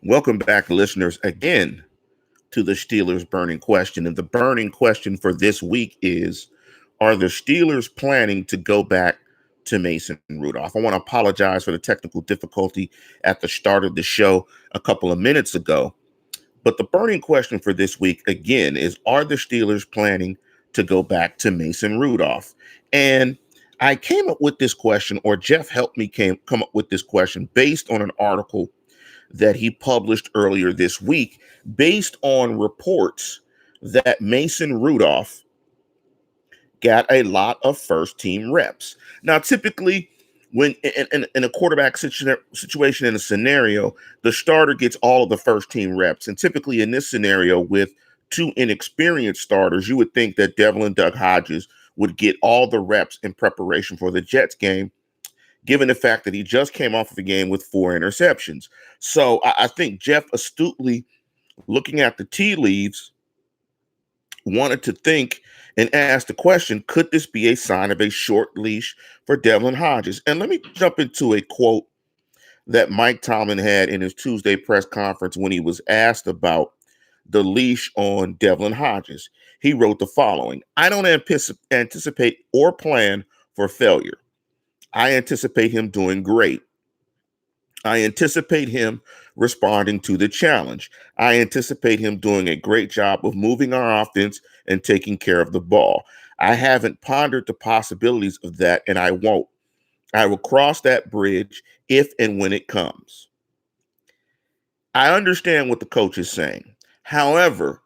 Welcome back, listeners, again to the Steelers burning question. And the burning question for this week is, are the Steelers planning to go back to Mason Rudolph? I want to apologize for the technical difficulty at the start of the show a couple of minutes ago. But the burning question for this week, again, is, are the Steelers planning to go back to Mason Rudolph? And I came up with this question, or Jeff helped me come up with this question based on an article that he published earlier this week, based on reports that Mason Rudolph got a lot of first team reps. Now, typically, when in a quarterback situation, in a scenario, the starter gets all of the first team reps. And typically in this scenario, with two inexperienced starters, you would think that Devlin Hodges would get all the reps in preparation for the Jets game, given the fact that he just came off of a game with 4 interceptions. So I think Jeff, astutely looking at the tea leaves, wanted to think and ask the question, could this be a sign of a short leash for Devlin Hodges? And let me jump into a quote that Mike Tomlin had in his Tuesday press conference when he was asked about the leash on Devlin Hodges. He wrote the following: "I don't anticipate or plan for failure. I anticipate him doing great. I anticipate him responding to the challenge. I anticipate him doing a great job of moving our offense and taking care of the ball. I haven't pondered the possibilities of that, and I won't. I will cross that bridge if and when it comes." I understand what the coach is saying. However,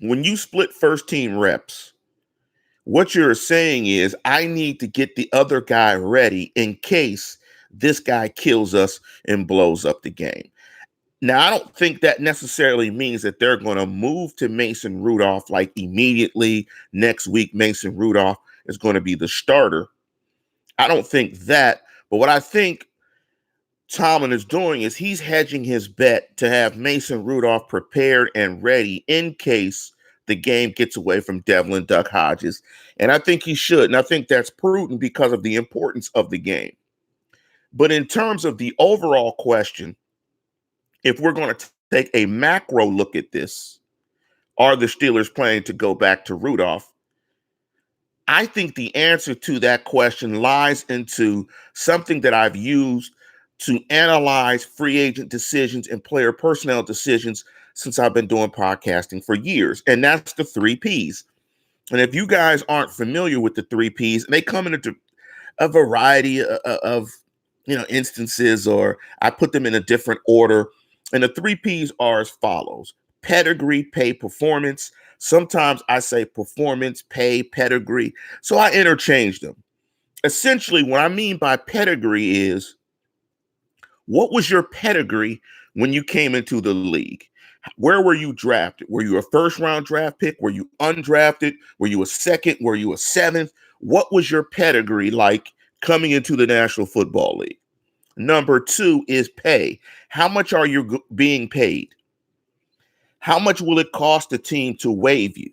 when you split first team reps, what you're saying is, I need to get the other guy ready in case this guy kills us and blows up the game. Now, I don't think that necessarily means that they're going to move to Mason Rudolph like immediately next week. Mason Rudolph is going to be the starter. I don't think that. But what I think Tomlin is doing is he's hedging his bet to have Mason Rudolph prepared and ready in case the game gets away from Devlin Hodges. And I think he should. And I think that's prudent because of the importance of the game. But in terms of the overall question, if we're going to take a macro look at this, are the Steelers planning to go back to Rudolph? I think the answer to that question lies into something that I've used to analyze free agent decisions and player personnel decisions since I've been doing podcasting for years, and that's the 3 Ps. And if you guys aren't familiar with the 3 Ps, they come into a variety of instances, or I put them in a different order. And the 3 Ps are as follows: pedigree, pay, performance. Sometimes I say performance, pay, pedigree. So I interchange them. Essentially, what I mean by pedigree is, what was your pedigree when you came into the league? Where were you drafted? Were you a first-round draft pick? Were you undrafted? Were you a second? Were you a seventh? What was your pedigree like coming into the National Football League? Number 2 is pay. How much are you being paid? How much will it cost the team to waive you?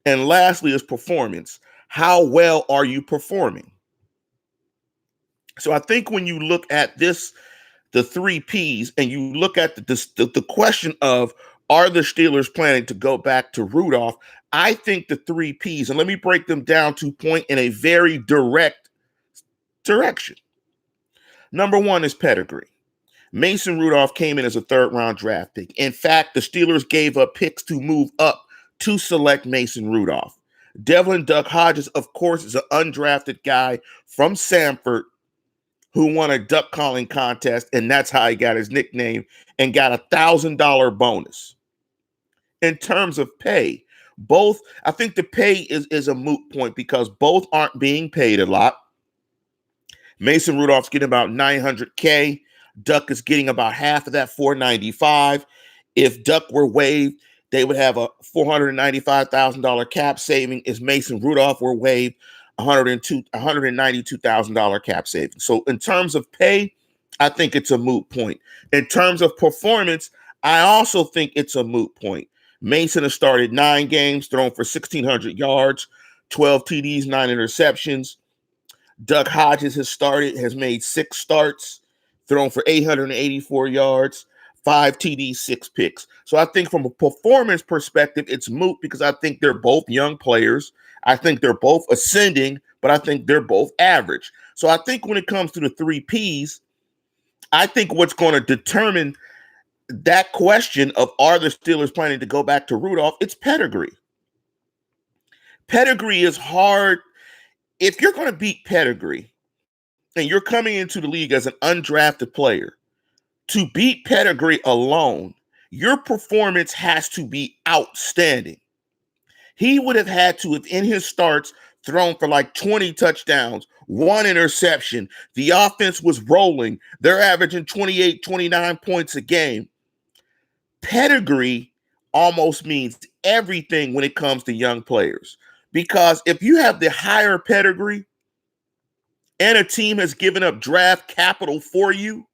And lastly is performance. How well are you performing? So I think when you look at this, the 3 Ps, and you look at the question of, are the Steelers planning to go back to Rudolph? I think the 3 Ps, and let me break them down to point in a very direct direction. Number 1 is pedigree. Mason Rudolph came in as a 3rd-round draft pick. In fact, the Steelers gave up picks to move up to select Mason Rudolph. Devlin Hodges, of course, is an undrafted guy from Sanford who won a duck calling contest, and that's how he got his nickname and got a $1,000 bonus. In terms of pay, both, I think the pay is a moot point because both aren't being paid a lot. Mason Rudolph's getting about $900K. Duck is getting about half of that, $495. If Duck were waived, they would have a $495,000 cap saving. If Mason Rudolph were waived, $192,000 cap saving. So in terms of pay, I think it's a moot point. In terms of performance, I also think it's a moot point. Mason has started 9 games, thrown for 1,600 yards, 12 TDs, 9 interceptions. Doug Hodges has made 6 starts, thrown for 884 yards, 5 TDs, 6 picks. So I think from a performance perspective, it's moot because I think they're both young players. I think they're both ascending, but I think they're both average. So I think when it comes to the 3 Ps, I think what's going to determine that question of are the Steelers planning to go back to Rudolph, it's pedigree. Pedigree is hard. If you're going to beat pedigree and you're coming into the league as an undrafted player, to beat pedigree alone, your performance has to be outstanding. He would have had to have in his starts thrown for like 20 touchdowns, 1 interception. The offense was rolling. They're averaging 28, 29 points a game. Pedigree almost means everything when it comes to young players. Because if you have the higher pedigree and a team has given up draft capital for you,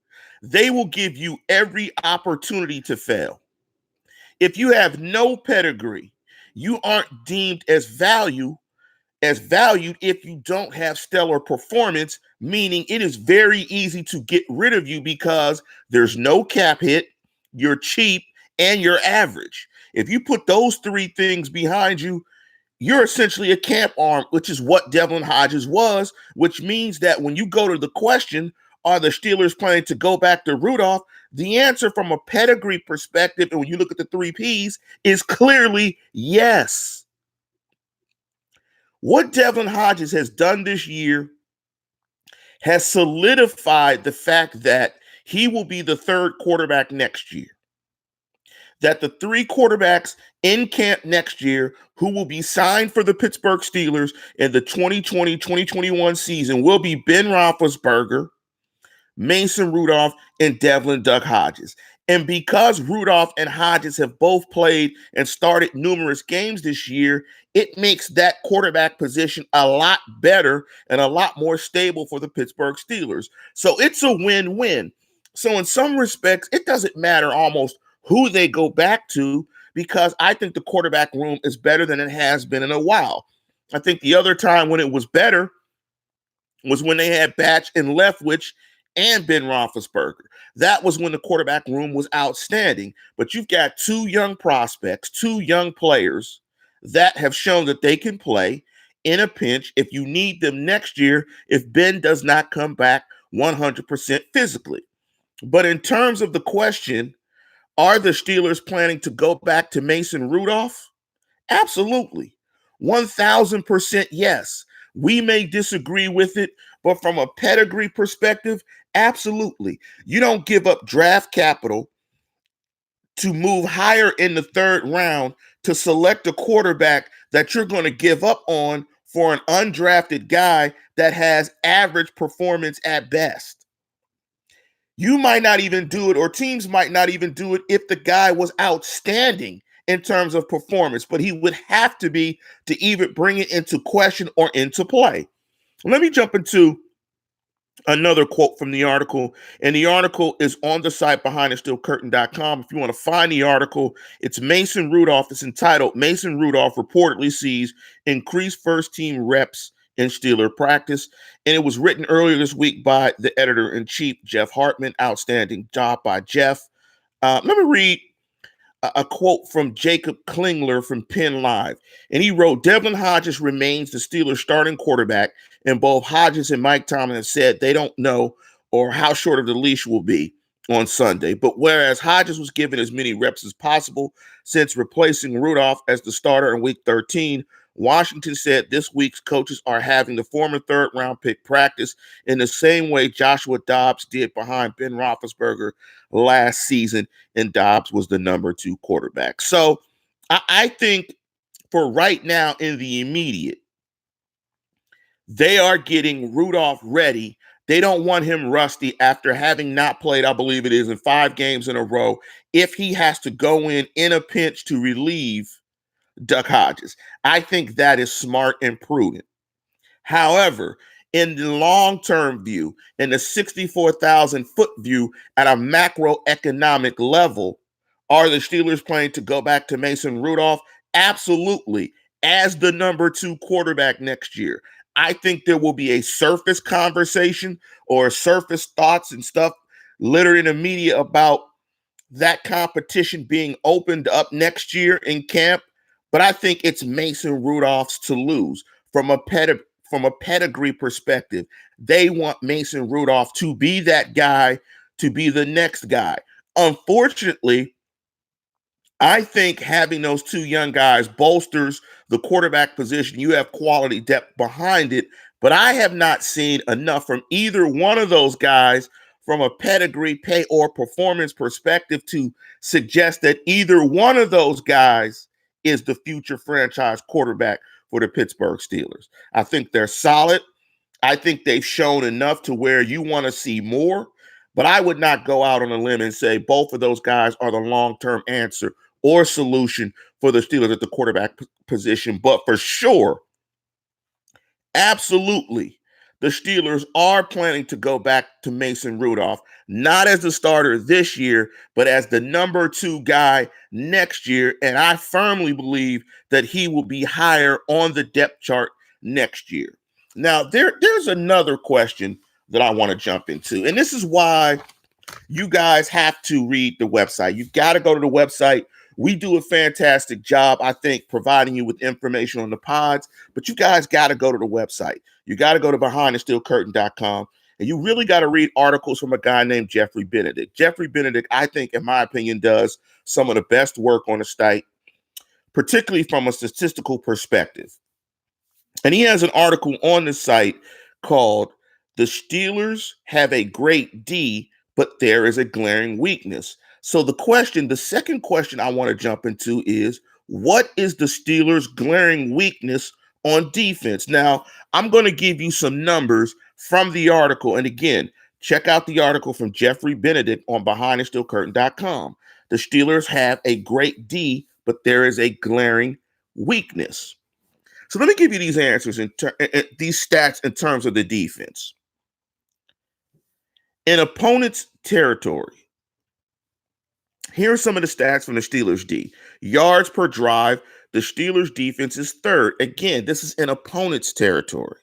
they will give you every opportunity to fail. If you have no pedigree, you aren't deemed as valued if you don't have stellar performance, meaning it is very easy to get rid of you because there's no cap hit, you're cheap, and you're average. If you put those 3 things behind you, you're essentially a camp arm, which is what Devlin Hodges was, which means that when you go to the question, are the Steelers planning to go back to Rudolph? The answer from a pedigree perspective, and when you look at the 3 Ps, is clearly yes. What Devlin Hodges has done this year has solidified the fact that he will be the 3rd quarterback next year. That the 3 quarterbacks in camp next year who will be signed for the Pittsburgh Steelers in the 2020-2021 season will be Ben Roethlisberger, Mason Rudolph, and Devlin Doug Hodges. And because Rudolph and Hodges have both played and started numerous games this year, it makes that quarterback position a lot better and a lot more stable for the Pittsburgh Steelers. So it's a win-win. So in some respects, it doesn't matter almost who they go back to because I think the quarterback room is better than it has been in a while. I think the other time when it was better was when they had Batch and Leftwich and Ben Roethlisberger. That was when the quarterback room was outstanding. But you've got 2 young prospects, 2 young players that have shown that they can play in a pinch if you need them next year if Ben does not come back 100% physically. But in terms of the question, are the Steelers planning to go back to Mason Rudolph? Absolutely. 1,000% yes. We may disagree with it, but from a pedigree perspective, absolutely. You don't give up draft capital to move higher in the 3rd round to select a quarterback that you're going to give up on for an undrafted guy that has average performance at best. You might not even do it, or teams might not even do it if the guy was outstanding in terms of performance, but he would have to be to even bring it into question or into play. Let me jump into another quote from the article, and the article is on the site behindthesteelcurtain.com. If you want to find the article, it's Mason Rudolph. It's entitled, Mason Rudolph reportedly sees increased first-team reps in Steeler practice, and it was written earlier this week by the editor-in-chief, Jeff Hartman. Outstanding job by Jeff. Let me read a quote from Jacob Klingler from Penn Live, and he wrote, Devlin Hodges remains the Steelers starting quarterback, and both Hodges and Mike Tomlin have said they don't know or how short of the leash will be on Sunday. But whereas Hodges was given as many reps as possible since replacing Rudolph as the starter in Week 13, Washington said this week's coaches are having the former 3rd-round pick practice in the same way Joshua Dobbs did behind Ben Roethlisberger last season, and Dobbs was the number 2 quarterback. So I think for right now in the immediate, they are getting Rudolph ready. They don't want him rusty after having not played, I believe it is, in 5 games in a row, if he has to go in a pinch to relieve Duck Hodges. I think that is smart and prudent. However, in the long-term view, in the 64,000-foot view at a macroeconomic level, are the Steelers planning to go back to Mason Rudolph? Absolutely, as the number 2 quarterback next year. I think there will be a surface conversation or surface thoughts and stuff littered in the media about that competition being opened up next year in camp, but I think it's Mason Rudolph's to lose from a pedigree perspective. They want Mason Rudolph to be that guy, to be the next guy. Unfortunately, I think having those two young guys bolsters the quarterback position. You have quality depth behind it, but I have not seen enough from either one of those guys from a pedigree, pay, or performance perspective to suggest that either one of those guys is the future franchise quarterback for the Pittsburgh Steelers. I think they're solid. I think they've shown enough to where you want to see more, but I would not go out on a limb and say both of those guys are the long-term answer or solution for the Steelers at the quarterback position. But for sure, absolutely, the Steelers are planning to go back to Mason Rudolph, not as the starter this year, but as the number 2 guy next year. And I firmly believe that he will be higher on the depth chart next year. Now, there's another question that I want to jump into, and this is why you guys have to read the website. You've got to go to the website. We do a fantastic job, I think, providing you with information on the pods, but you guys got to go to the website. You got to go to behindthesteelcurtain.com, and you really got to read articles from a guy named Jeffrey Benedict. Jeffrey Benedict, I think, in my opinion, does some of the best work on the site, particularly from a statistical perspective. And he has an article on the site called "The Steelers Have a Great D, but There is a Glaring Weakness." So the second question I want to jump into is, what is the Steelers' glaring weakness on defense? Now, I'm going to give you some numbers from the article. And again, check out the article from Jeffrey Benedict on behindthesteelcurtain.com. The Steelers have a great D, but there is a glaring weakness. So let me give you these answers, these stats in terms of the defense. In opponent's territory, here are some of the stats from the Steelers D. Yards per drive, the Steelers defense is third. Again, this is in opponent's territory.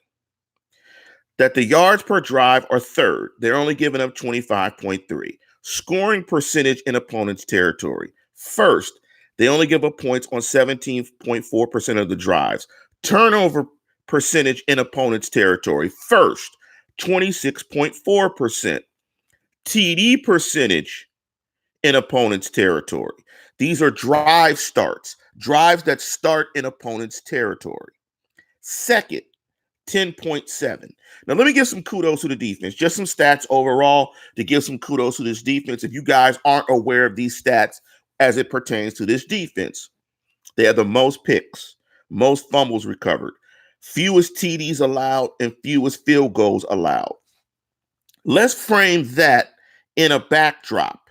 That the yards per drive are third. They're only giving up 25.3. Scoring percentage in opponent's territory. First, they only give up points on 17.4% of the drives. Turnover percentage in opponent's territory. First, 26.4%. TD percentage in opponent's territory. These are drive starts, drives that start in opponent's territory. Second, 10.7. Now, let me give some kudos to the defense, just some stats overall to give some kudos to this defense. If you guys aren't aware of these stats as it pertains to this defense, they have the most picks, most fumbles recovered, fewest TDs allowed, and fewest field goals allowed. Let's frame that in a backdrop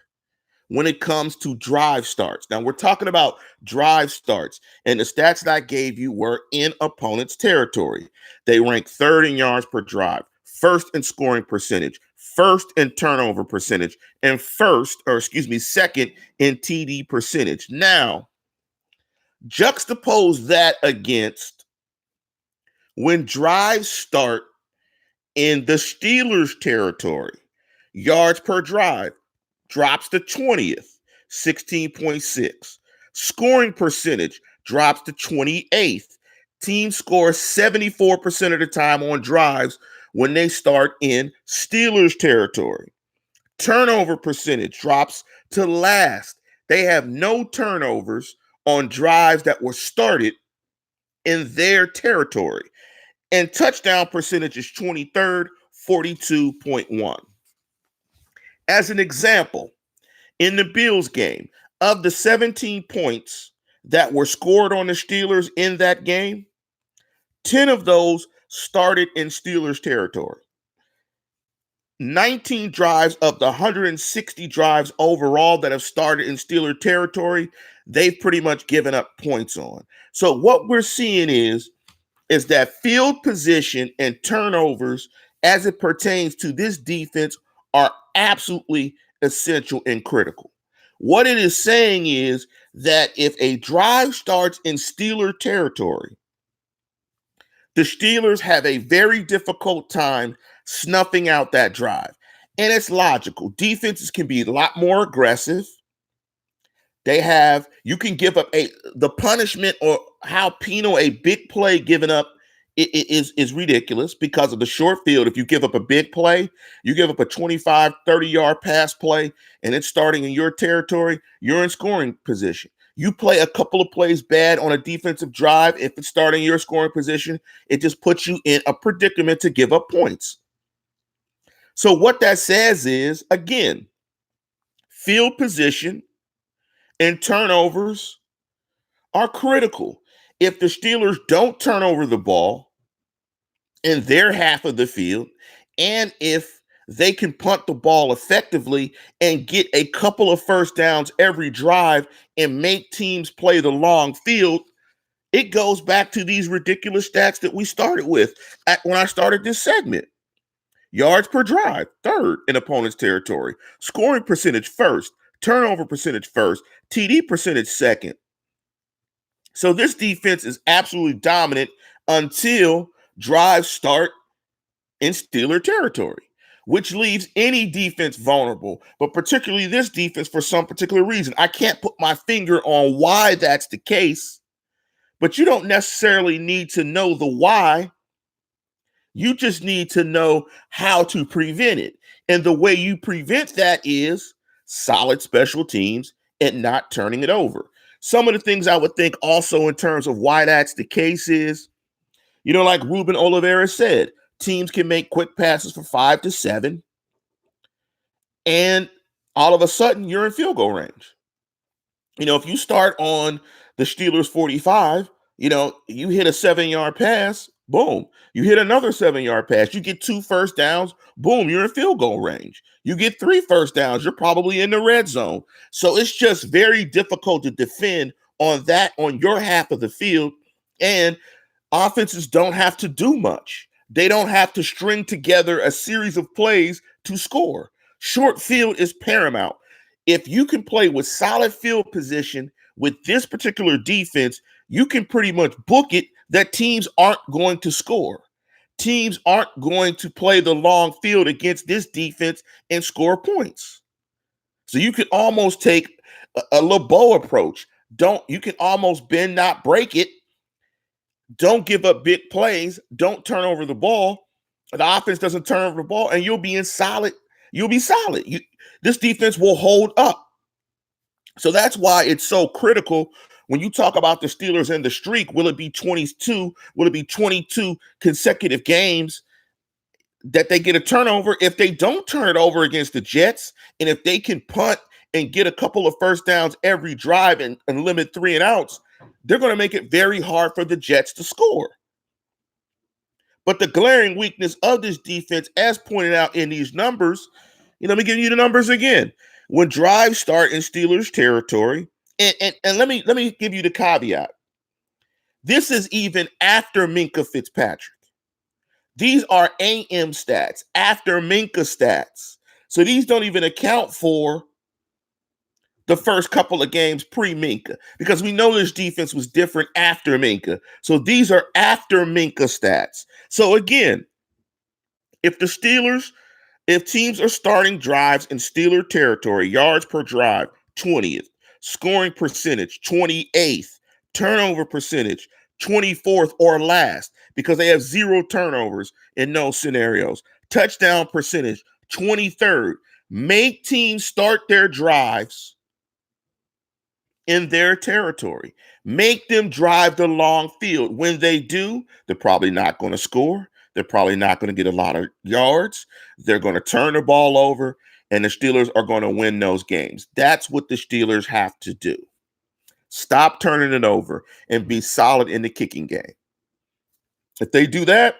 when it comes to drive starts. Now, we're talking about drive starts, and the stats that I gave you were in opponent's territory. They rank third in yards per drive, first in scoring percentage, first in turnover percentage, and second in TD percentage. Now, juxtapose that against when drives start in the Steelers' territory. Yards per drive drops to 20th, 16.6. Scoring percentage drops to 28th. Teams score 74% of the time on drives when they start in Steelers territory. Turnover percentage drops to last. They have no turnovers on drives that were started in their territory. And touchdown percentage is 23rd, 42.1. As an example, in the Bills game, of the 17 points that were scored on the Steelers in that game, 10 of those started in Steelers territory. 19 drives of the 160 drives overall that have started in Steelers territory, they've pretty much given up points on. So what we're seeing is that field position and turnovers as it pertains to this defense are absolutely essential and critical. What it is saying is that if a drive starts in Steeler territory, the Steelers have a very difficult time snuffing out that drive. And it's logical. Defenses can be a lot more aggressive. You can give up the punishment or how penal a big play given up is ridiculous because of the short field. If you give up a big play, you give up a 25, 30-yard pass play, and it's starting in your territory, you're in scoring position. You play a couple of plays bad on a defensive drive, if it's starting your scoring position, it just puts you in a predicament to give up points. So what that says is, again, field position and turnovers are critical. If the Steelers don't turn over the ball in their half of the field, and if they can punt the ball effectively and get a couple of first downs every drive and make teams play the long field, it goes back to these ridiculous stats that we started with when I started this segment. Yards per drive, third in opponent's territory. Scoring percentage, first. Turnover percentage, first. TD percentage, second. So this defense is absolutely dominant until drives start in Steeler territory, which leaves any defense vulnerable, but particularly this defense for some particular reason. I can't put my finger on why that's the case, but you don't necessarily need to know the why. You just need to know how to prevent it. And the way you prevent that is solid special teams and not turning it over. Some of the things I would think also in terms of why that's the case is, like Ruben Oliveira said, teams can make quick passes for 5 to 7, and all of a sudden you're in field goal range. If you start on the Steelers 45, you hit a 7-yard pass, boom. You hit another 7-yard pass. You get 2 first downs, boom, you're in field goal range. You get 3 first downs, you're probably in the red zone. So it's just very difficult to defend on your half of the field. And offenses don't have to do much. They don't have to string together a series of plays to score. Short field is paramount. If you can play with solid field position with this particular defense, you can pretty much book it that teams aren't going to score. Teams aren't going to play the long field against this defense and score points. So you can almost take a LeBeau approach. You can almost bend, not break it. Don't give up big plays. Don't turn over the ball. The offense doesn't turn over the ball, and you'll be solid. This defense will hold up. So that's why it's so critical when you talk about the Steelers and the streak. Will it be 22? Will it be 22 consecutive games that they get a turnover? If they don't turn it over against the Jets, and if they can punt and get a couple of first downs every drive and limit 3 and outs, they're going to make it very hard for the Jets to score. But the glaring weakness of this defense, as pointed out in these numbers, let me give you the numbers again. When drives start in Steelers territory, and let me give you the caveat. This is even after Minkah Fitzpatrick. These are AM stats, after Minkah stats. So these don't even account for the first couple of games pre-Minkah, because we know this defense was different after Minkah. So these are after Minkah stats. So again, if teams are starting drives in Steeler territory, yards per drive, 20th, scoring percentage, 28th, turnover percentage, 24th or last, because they have 0 turnovers in those scenarios, touchdown percentage, 23rd, make teams start their drives in their territory. Make them drive the long field. When they do, they're probably not going to score. They're probably not going to get a lot of yards. They're going to turn the ball over, and the Steelers are going to win those games. That's what the Steelers have to do. Stop turning it over and be solid in the kicking game. If they do that,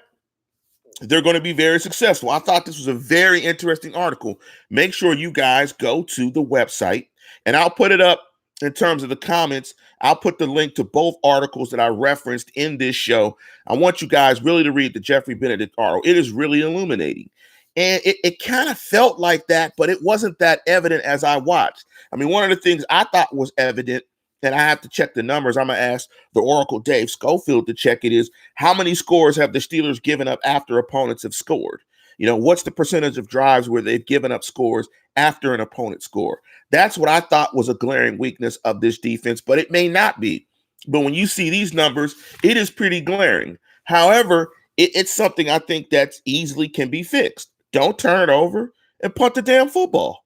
they're going to be very successful. I thought this was a very interesting article. Make sure you guys go to the website, and I'll put it up in terms of the comments. I'll put the link to both articles that I referenced in this show. I want you guys really to read the Jeffrey Benedict article. It is really illuminating. And it kind of felt like that, but it wasn't that evident as I watched. I mean, one of the things I thought was evident, and I have to check the numbers, I'm going to ask the Oracle Dave Schofield to check it, is how many scores have the Steelers given up after opponents have scored? What's the percentage of drives where they've given up scores after an opponent score? That's what I thought was a glaring weakness of this defense, but it may not be. But when you see these numbers, it is pretty glaring. However, it's something I think that's easily can be fixed. Don't turn it over and punt the damn football.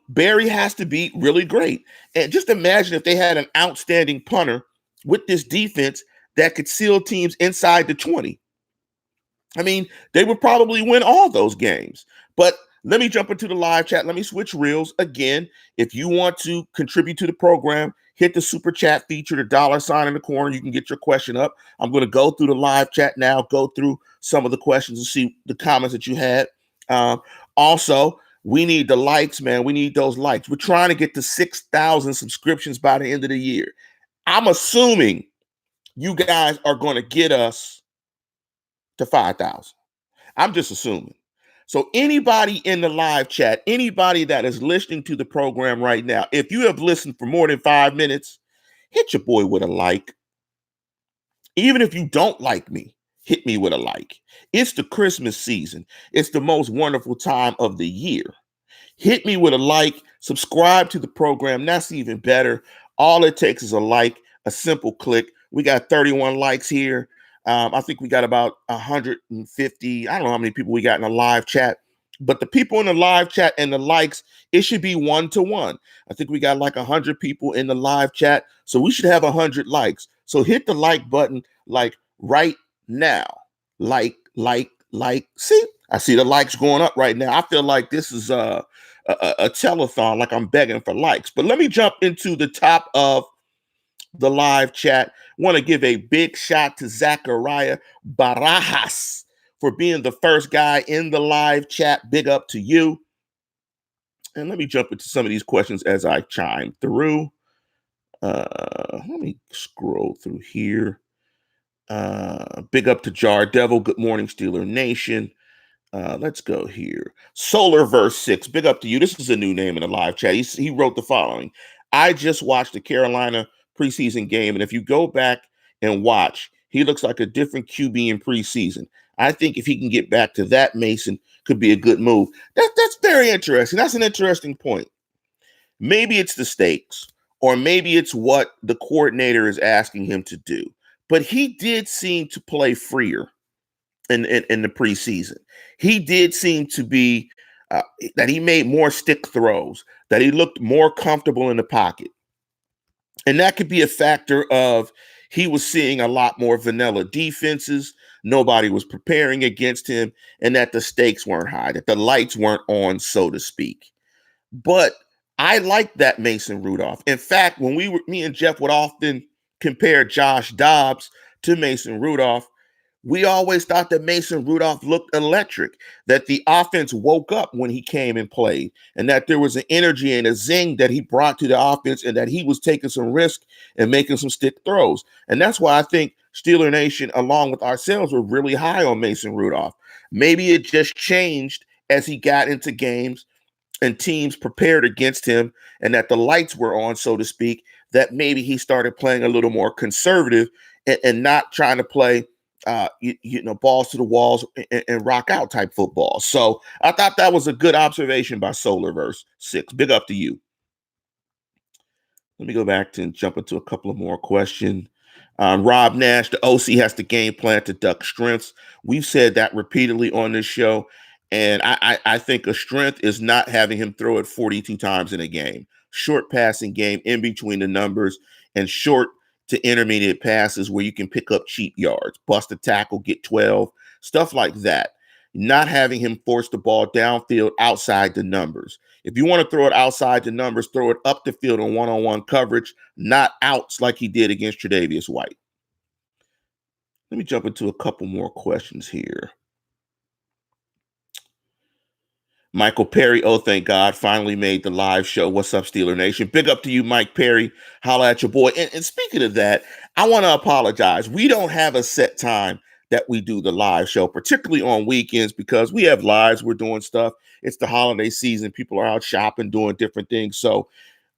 Barry has to be really great. And just imagine if they had an outstanding punter with this defense that could seal teams inside the 20. I mean, they would probably win all those games. But let me jump into the live chat. Let me switch reels. Again, if you want to contribute to the program, hit the super chat feature, the $ in the corner. You can get your question up. I'm going to go through the live chat now, go through some of the questions and see the comments that you had. Also, we need the likes, man. We need those likes. We're trying to get to 6,000 subscriptions by the end of the year. I'm assuming you guys are going to get us to 5,000. I'm just assuming. So anybody in the live chat, anybody that is listening to the program right now, if you have listened for more than 5 minutes, hit your boy with a like. Even if you don't like me, hit me with a like. It's the Christmas season. It's the most wonderful time of the year. Hit me with a like, subscribe to the program. That's even better. All it takes is a like, a simple click. We got 31 likes here. I think we got about 150. I don't know how many people we got in the live chat, but the people in the live chat and the likes, it should be 1-to-1. I think we got like 100 people in the live chat, so we should have 100 likes. So hit the like button like right now. Like. See, I see the likes going up right now. I feel like this is a telethon, like I'm begging for likes. But let me jump into the top of the live chat. Want to give a big shout to Zachariah Barajas for being the first guy in the live chat. Big up to you. And let me jump into some of these questions as I chime through. Let me scroll through here. Big up to Jar Devil. Good morning, Steeler Nation. Let's go here. Solarverse 6. Big up to you. This is a new name in the live chat. He wrote the following. I just watched the Carolina preseason game, and if you go back and watch, he looks like a different QB in preseason. I think if he can get back to that, Mason could be a good move. That's very interesting. That's an interesting point. Maybe it's the stakes, or maybe it's what the coordinator is asking him to do. But he did seem to play freer in the preseason. He did seem to be that he made more stick throws, that he looked more comfortable in the pocket. And that could be a factor of he was seeing a lot more vanilla defenses. Nobody was preparing against him, and that the stakes weren't high, that the lights weren't on, so to speak. But I like that Mason Rudolph. In fact, when me and Jeff would often compare Josh Dobbs to Mason Rudolph, we always thought that Mason Rudolph looked electric, that the offense woke up when he came and played, and that there was an energy and a zing that he brought to the offense, and that he was taking some risk and making some stick throws. And that's why I think Steeler Nation, along with ourselves, were really high on Mason Rudolph. Maybe it just changed as he got into games and teams prepared against him, and that the lights were on, so to speak, that maybe he started playing a little more conservative and not trying to play balls to the walls and rock out type football. So I thought that was a good observation by Solarverse 6. Big up to you. Let me go back and jump into a couple of more questions. Rob Nash, the OC has the game plan to duck strengths. We've said that repeatedly on this show. And I think a strength is not having him throw it 42 times in a game. Short passing game in between the numbers, and short to intermediate passes where you can pick up cheap yards, bust a tackle, get 12, stuff like that. Not having him force the ball downfield outside the numbers. If you want to throw it outside the numbers, throw it up the field in one-on-one coverage, not outs like he did against Tre'Davious White. Let me jump into a couple more questions here. Michael Perry, oh, thank God, finally made the live show. What's up, Steeler Nation? Big up to you, Mike Perry. Holla at your boy. And speaking of that, I want to apologize. We don't have a set time that we do the live show, particularly on weekends, because we have lives. We're doing stuff. It's the holiday season. People are out shopping, doing different things. So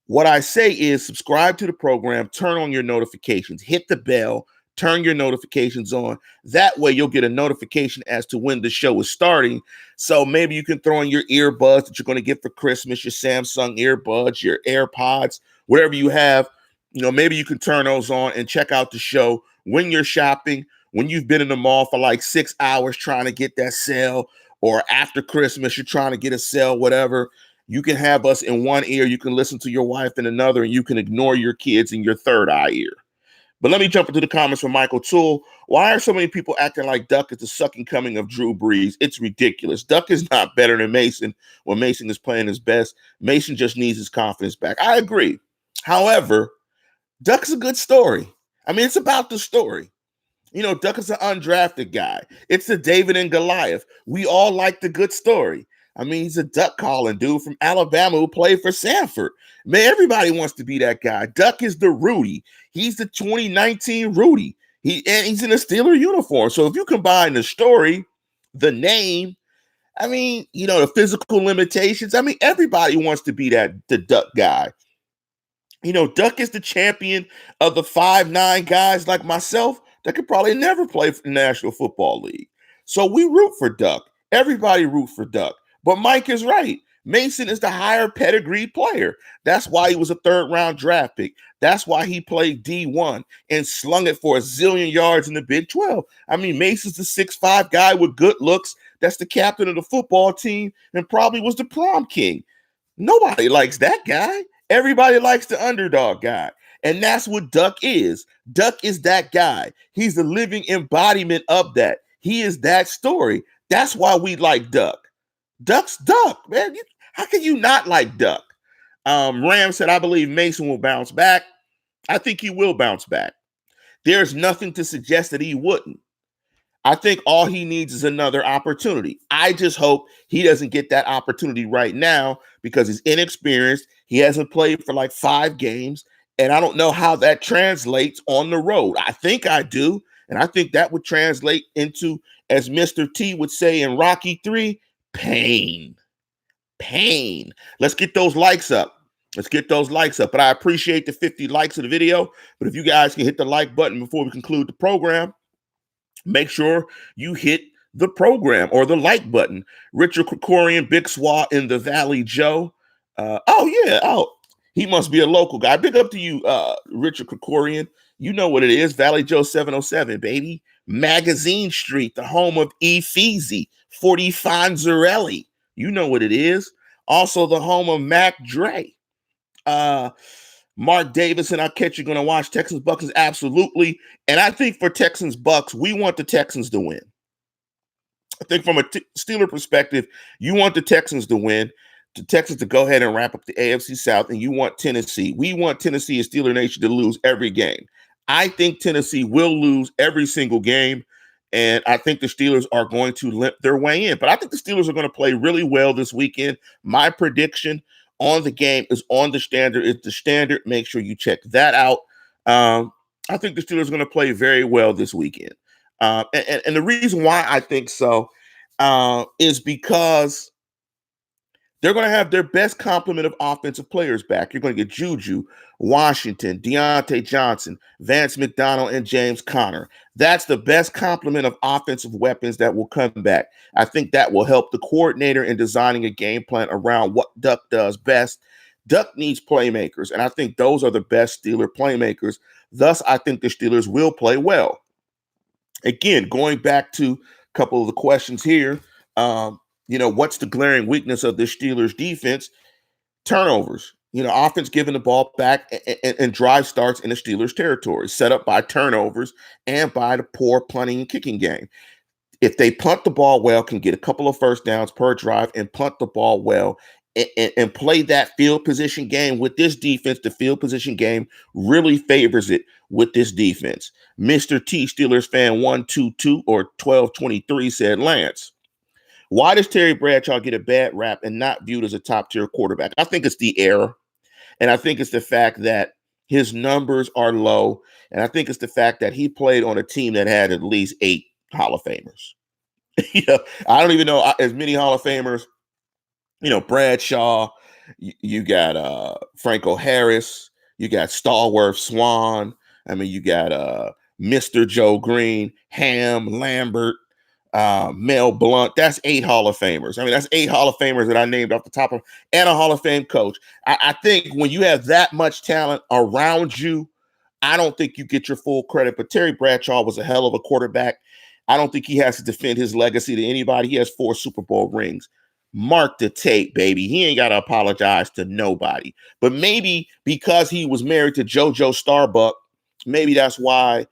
what I say is subscribe to the program, turn on your notifications, hit the bell. turn your notifications on. That way you'll get a notification as to when the show is starting. So maybe you can throw in your earbuds that you're going to get for Christmas, your Samsung earbuds, your AirPods, whatever you have. Maybe you can turn those on and check out the show when you're shopping, when you've been in the mall for like 6 hours trying to get that sale, or after Christmas, you're trying to get a sale, whatever. You can have us in one ear. You can listen to your wife in another, and you can ignore your kids in your third eye ear. But let me jump into the comments from Michael Toole. Why are so many people acting like Duck is the second coming of Drew Brees? It's ridiculous. Duck is not better than Mason when Mason is playing his best. Mason just needs his confidence back. I agree. However, Duck's a good story. I mean, it's about the story. Duck is an undrafted guy. It's the David and Goliath. We all like the good story. I mean, he's a duck calling dude from Alabama who played for Sanford. Man, everybody wants to be that guy. Duck is the Rudy. He's the 2019 Rudy. He's in a Steeler uniform. So if you combine the story, the name, I mean, the physical limitations, I mean, everybody wants to be the Duck guy. Duck is the champion of the 5'9" guys like myself that could probably never play for the National Football League. So we root for Duck. Everybody root for Duck. But Mike is right. Mason is the higher pedigree player. That's why he was a third-round draft pick. That's why he played D1 and slung it for a zillion yards in the Big 12. I mean, Mason's the 6'5" guy with good looks. That's the captain of the football team and probably was the prom king. Nobody likes that guy. Everybody likes the underdog guy. And that's what Duck is. Duck is that guy. He's the living embodiment of that. He is that story. That's why we like Duck. Duck's Duck, man. How can you not like Duck? Ram said, I believe Mason will bounce back. I think he will bounce back. There's nothing to suggest that he wouldn't. I think all he needs is another opportunity. I just hope he doesn't get that opportunity right now because he's inexperienced. He hasn't played for like 5 games, and I don't know how that translates on the road. I think I do, and I think that would translate into, as Mr. T would say in Rocky 3, pain. Pain. Let's get those likes up. But I appreciate the 50 likes of the video. But if you guys can hit the like button before we conclude the program, make sure you hit the program or the like button. Richard Krikorian, Big Swa in the Valley Joe. He must be a local guy. Big up to you, Richard Krikorian. You know what it is. Valley Joe 707, baby. Magazine Street, the home of Efeezy, 40 Fonzarelli. You know what it is. Also the home of Mac Dre. Mark Davison, I'll catch you going to watch Texans Bucks. Absolutely. And I think for Texans Bucks, we want the Texans to win. I think from a Steeler perspective, you want the Texans to win, the Texans to go ahead and wrap up the AFC South, and you want Tennessee. We want Tennessee and Steeler Nation to lose every game. I think Tennessee will lose every single game, and I think the Steelers are going to limp their way in. But I think the Steelers are going to play really well this weekend. My prediction on the game is on the standard. It's the standard. Make sure you check that out. I think the Steelers are going to play very well this weekend. And the reason why I think so is because they're going to have their best complement of offensive players back. You're going to get Juju, Washington, Deontay Johnson, Vance McDonald, and James Conner. That's the best complement of offensive weapons that will come back. I think that will help the coordinator in designing a game plan around what Duck does best. Duck needs playmakers, and I think those are the best Steeler playmakers. Thus, I think the Steelers will play well. Again, going back to a couple of the questions here, what's the glaring weakness of the Steelers defense? Turnovers. Offense giving the ball back and drive starts in the Steelers territory, set up by turnovers and by the poor punting and kicking game. If they punt the ball well, can get a couple of first downs per drive and punt the ball well and play that field position game with this defense, the field position game really favors it with this defense. Mr. T, Steelers fan 122 or 1223 said, Lance, why does Terry Bradshaw get a bad rap and not viewed as a top-tier quarterback? I think it's the error, and I think it's the fact that his numbers are low, and I think it's the fact that he played on a team that had at least 8 Hall of Famers. I don't even know as many Hall of Famers. Bradshaw, you got Franco Harris, you got Stallworth Swan. I mean, you got Mr. Joe Green, Ham, Lambert, Mel Blunt. That's 8 Hall of Famers. I mean, that's 8 Hall of Famers that I named off the top of, and a Hall of Fame coach. I think when you have that much talent around you, I don't think you get your full credit. But Terry Bradshaw was a hell of a quarterback. I don't think he has to defend his legacy to anybody. He has 4 Super Bowl rings. Mark the tape, baby. He ain't got to apologize to nobody. But maybe because he was married to JoJo Starbuck, maybe that's why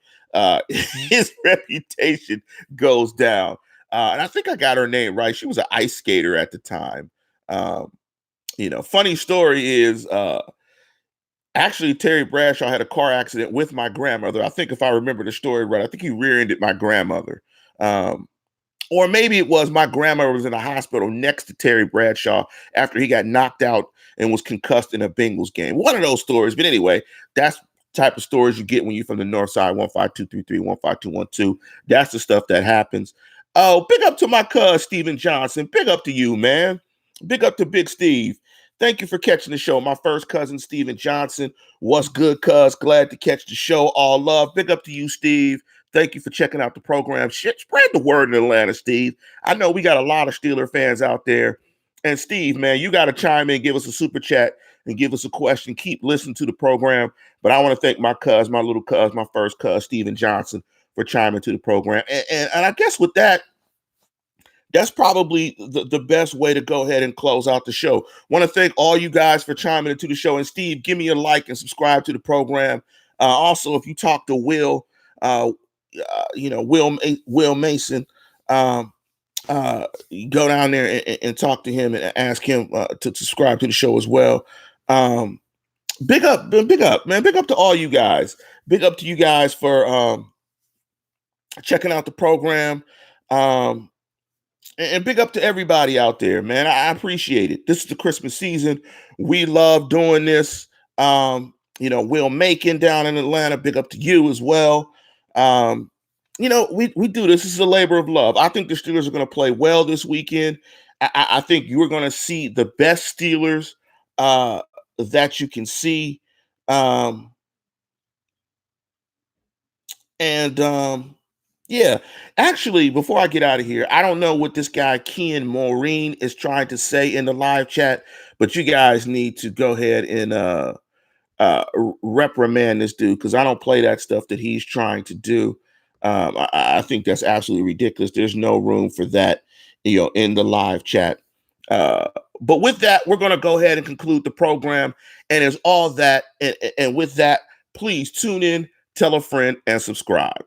his reputation goes down. And I think I got her name right. She was an ice skater at the time. Funny story is actually Terry Bradshaw had a car accident with my grandmother. I think if I remember the story right, I think he rear-ended my grandmother. Or maybe it was my grandmother was in the hospital next to Terry Bradshaw after he got knocked out and was concussed in a Bengals game. One of those stories. But anyway, that's type of stories you get when you're from the north side, 15233, 15212. That's the stuff that happens. Oh, big up to my cuz, Steven Johnson. Big up to you, man. Big up to Big Steve. Thank you for catching the show. My first cousin, Steven Johnson. What's good, cuz? Glad to catch the show. All love. Big up to you, Steve. Thank you for checking out the program. Shit, spread the word in Atlanta, Steve. I know we got a lot of Steeler fans out there. And Steve, man, you got to chime in, give us a super chat, and give us a question. Keep listening to the program. But I want to thank my cuz, my little cuz, my first cuz, Steven Johnson, for chiming to the program. And I guess with that, that's probably the best way to go ahead and close out the show. Want to thank all you guys for chiming into the show. And Steve, give me a like and subscribe to the program. Also, if you talk to Will, Will Mason, go down there and talk to him and ask him to subscribe to the show as well. Big up, man. Big up to all you guys. Big up to you guys for checking out the program. And big up to everybody out there, man. I appreciate it. This is the Christmas season. We love doing this. Will Macon down in Atlanta, big up to you as well. We do this. This is a labor of love. I think the Steelers are going to play well this weekend. I think you're going to see the best Steelers that you can see. Yeah, actually, before I get out of here, I don't know what this guy Ken Maureen is trying to say in the live chat, but you guys need to go ahead and reprimand this dude because I don't play that stuff that he's trying to do. I think that's absolutely ridiculous. There's no room for that, in the live chat. But with that, we're going to go ahead and conclude the program. And as all that, and with that, please tune in, tell a friend, and subscribe.